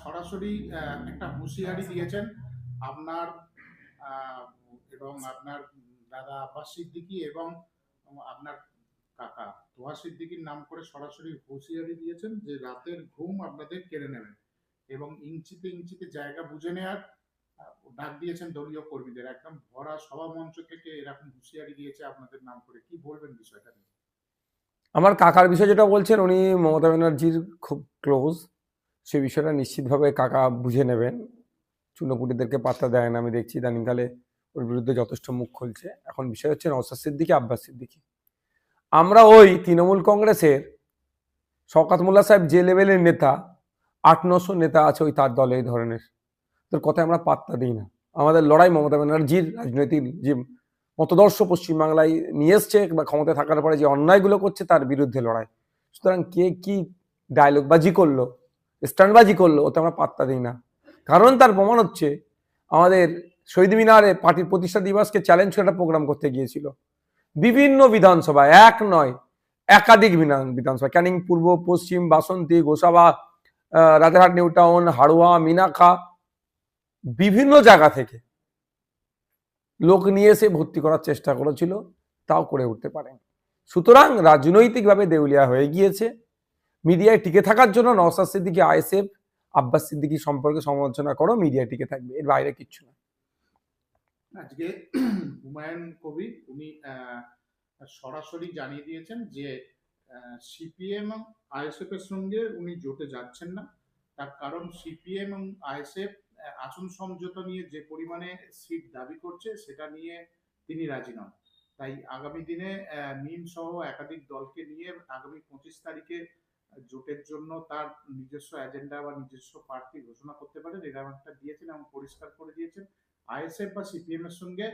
সরাসরি একটা হুঁশিয়ারি দিয়েছেন আপনার আহ, এবং আপনার দাদা আব্বাস সিদ্দিকী এবং আপনার কাকা তোহা সিদ্দিকীর নাম করে সরাসরি হুঁশিয়ারি দিয়েছেন যে রাতের ঘুম আপনাদের কেড়ে নেবেন এবং ইঞ্চিতে ইঞ্চিতে জায়গা বুঝে নেওয়ার ডাক দিয়েছেন দলীয় কর্মীদের। একদম ভরা সভা মঞ্চ থেকে এরকম হুঁশিয়ারি দিয়েছে আপনাদের নাম করে। কি বলবেন বিষয়টা নিয়ে? আমার কাকার বিষয় যেটা বলছেন, উনি মমতা ব্যানার্জির খুব ক্লোজ। সে বিষয়টা নিশ্চিতভাবে কাকা বুঝে নেবেন। চুনোপুটিদেরকে পাত্তা দেয় না, আমি দেখছি ইদানিংকালে ওর বিরুদ্ধে যথেষ্ট মুখ খুলছে। এখন বিষয় হচ্ছে নওশাদ সিদ্দিকী, আব্বাস সিদ্দিকী। আমরা ওই তৃণমূল কংগ্রেসের শওকত মোল্লা সাহেব যে লেভেলের নেতা, ৮-৯০০ নেতা আছে ওই তার দলে এই ধরনের, তোর কথায় আমরা পাত্তা দিই না। আমাদের লড়াই মমতা ব্যানার্জির রাজনৈতিক যে মতদর্শ পশ্চিমবাংলায় নিয়ে এসছে বা ক্ষমতায় থাকার পরে যে অন্যায়গুলো করছে তার বিরুদ্ধে লড়াই। সুতরাং কে কি ডায়লগবাজি করলো, স্ট্যান্ডবাজি করলো, ওতে আমরা পাত্তা দিই না। কারণ তার প্রমাণ হচ্ছে আমাদের শহীদ মিনারে পার্টির প্রতিষ্ঠা দিবসকে চ্যালেঞ্জ করে একটা প্রোগ্রাম করতে গিয়েছিল। বিভিন্ন বিধানসভায়, এক নয় একাধিক বিধানসভা, ক্যানিং পূর্ব, পশ্চিম, বাসন্তী, গোসাবা, রাজারহাট, নিউ টাউন, হাড়োয়া, মিনাখা, বিভিন্ন জায়গা থেকে লোক নিয়ে এসে ভর্তি করার চেষ্টা করেছিল, তাও করে উঠতে পারেন। সুতরাং রাজনৈতিকভাবে দেউলিয়া হয়ে গিয়েছে। মিডিয়ায় টিকে থাকার জন্য নওশাদ সিদ্দিকী, আইএসএফ, আব্বাস সিদ্দিকী সম্পর্কে সমালোচনা করো, মিডিয়ায় টিকে থাকবে, এর বাইরে কিচ্ছু না। আজকে হুমায়ুন কবির উনি সরাসরি জানিয়ে দিয়েছেন যে সিপিএম এবং আইএসএফ এর সঙ্গে উনি জোটে যাচ্ছেন না। তার কারণ সিপিএম এবং আইএসএফ আসন সমঝোতা নিয়ে যে পরিমাণে সিট দাবি করছে সেটা নিয়ে তিনি রাজি নন। তাই আগামী দিনে নিম সহ একাধিক দলকে নিয়ে আগামী 25 তারিখে জোটের জন্য তার নিজস্ব এজেন্ডা বা নিজস্ব প্রার্থী ঘোষণা করতে পারেন, এরকম একটা দিয়েছেন এবং পরিষ্কার করে দিয়েছেন আইএসএফ বা সিপিএম এর সঙ্গে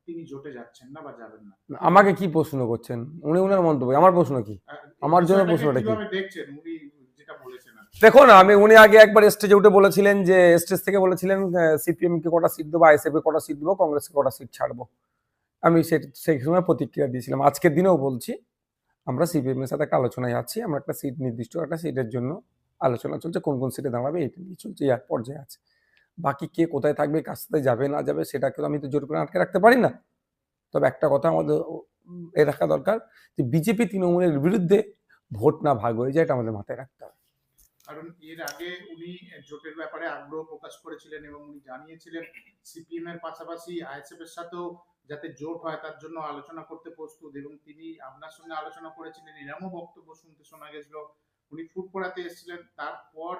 তিনি জোটে যাচ্ছেন না বা যাবেন না। আমাকে কি প্রশ্ন করছেন? উনি উনার মন্তব্য, আমার প্রশ্ন কি? আমার জন্য প্রশ্নটা কি? দেখছেন উনি যেটা বলেছেন? দেখুন, উনি আগে একবার স্টেজে উঠে বলেছিলেন যে, স্টেজ থেকে বলেছিলেন সিপিএম কে কটা সিট দেবো, আইএসএফ কে কটা সিট দেবো, কংগ্রেসকে কটা সিট ছাড়বো। আমি সেই সময় প্রতিক্রিয়া দিয়েছিলাম। আজকের দিনেও বলছি, আমরা সিপিএম এর সাথে একটা আলোচনায় আছি, আমরা একটা সিট, নির্দিষ্ট একটা সিটের জন্য আলোচনা চলছে, কোন কোন সিটে দাঁড়াবে এটা নিয়ে চলছে, এক পর্যায়ে আছে। বাকি কে কোথায় থাকবে, কার সাথে যাবে না যাবে, সেটাকে তো আমি তো জোর করে আটকে রাখতে পারি না। তবে একটা কথা আমাদের এ রাখা দরকার, যে বিজেপি তৃণমূলের বিরুদ্ধে ভোট না ভাগ হয়ে যায়, এটা আমাদের মাথায় রাখতে হবে। কারণ এর আগে উনি জোটের ব্যাপারে আগ্রহ প্রকাশ করেছিলেন এবং উনি জানিয়েছিলেন সিপিএম এর পাশাপাশি আইএসএফ এর সাথেও যাতে জোট হয় তার জন্য আলোচনা করতে প্রস্তুত, এবং তিনি আপনার সঙ্গে আলোচনা করেছিলেন এরকমও বক্তব্য শুনতে শোনা গেছিল। উনি ফুটপড়াতে এসেছিলেন, তারপর